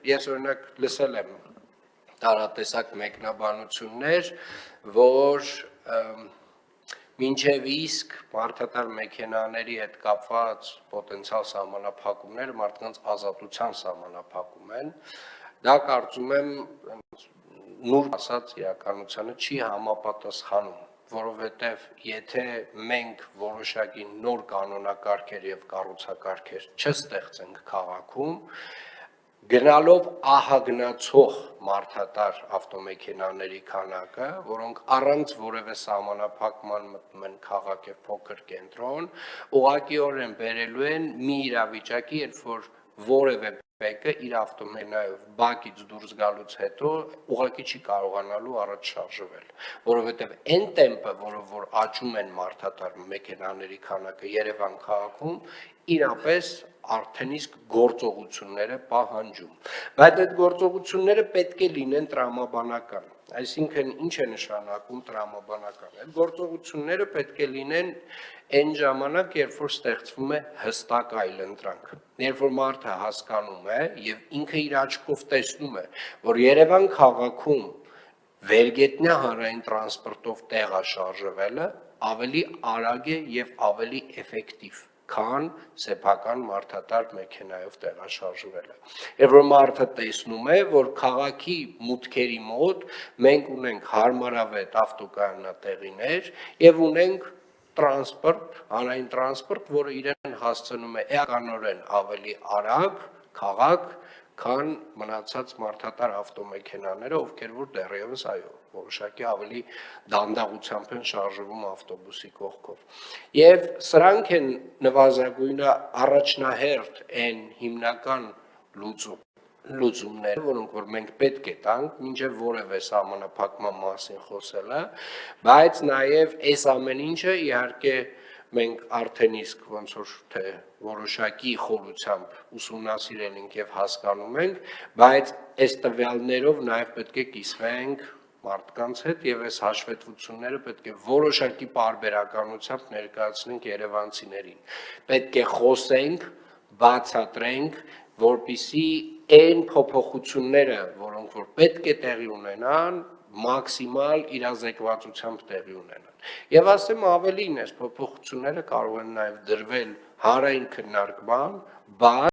ես օրինակ լսել եմ տարատեսակ մեկնաբանություններ, որ մինչև իսկ մարդատար մեքենաների հետ կապված պոտենցիալ սահմանափակումները մարդկանց ազատության սահմանափակում են, դա կարծում եմ նուրբ ասած իրականությանը չի համապատասխանում, որովհետև եթե մենք որոշակի նոր կանոնակարգեր եւ կառուցակարգեր չստեղծենք քաղաքում, գնալով ահագնացող մարդատար ավտոմեքենաների քանակը, որոնք առանց որևէ սահմանափակման մտնում են քաղաք եւ փոքր կենտրոն, ուղղակիորեն բերելու են մի իրավիճակի, երբ որ որևէ մեկը իր ավտոմեքենայով բակից դուրս գալուց հետո ուղղակի չի կարողանալու առաջ շարժվել, որովհետև այն տեմպը, որով որ աճում են մարդատար մեքենաների քանակը Երևան քաղաքում, իրապես արդեն իսկ գործողությունները պահանջում, բայց այդ գործողությունները պետք է լինեն տրամաբանական, այսինքն ինչ է նշանակում տրամաբանական, այդ գործողությունները պետք է լինեն այն ժամանակ, երբ որ ստեղծվում է հստակ այլընտրանք, երբ որ մարդը հասկանում է եւ ինքը իր աչքով տեսնում է, որ Երևան քաղաքում վերգետնյա հանրային տրանսպորտով տեղաշարժվելը ավելի արագ է եւ ավելի էֆեկտիվ, քան սեփական մարդատար մեքենայով տեղաշարժվելը։ Երբ որ մարդը տեսնում է, որ քաղաքի մուտքերի մոտ մենք ունենք հարմարավետ ավտոկայանատեղիներ եւ ունենք տրանսպորտ, հանրային տրանսպորտ, որը իրեն հասցնում է էականորեն ավելի արագ քաղաք, քան մնացած մարդատար ավտոմեքենաները, ովքեր որ դեռևս այո, որոշակի ավելի դանդաղությամբ են շարժվում ավտոբուսի կողքով։ Եվ սրանք են նվազագույնը առաջնահերթ այն հիմնական լուծումները, որոնք որ մենք պետք է տանք, մինչև որևէ սահմանափակման մասին խոսելը, բայց նաև այս ամեն ինչը իհարկե մենք արդեն իսկ ոնց որ թե որոշակի խորությամբ ուսումնասիրել ենք եւ հասկանում ենք, բայց այս տվյալներով նաև պետք է կիսվենք մարդկանց հետ եւ այս հաշվետվությունները պետք է որոշակի պարբերականությամբ ներկայացնենք երևանցիներին։ Պետք է խոսենք, բացատրենք, որպիսի այն փոփոխությունները, որոնք որ պետք է տեղի ունենան, մաքսիմալ իրազեկվածությամբ տեղի ունենան։ Եվ ասեմ ավելին, այս փոփոխությունները կարող են նաև դրվել հանրային քննարկման, բայց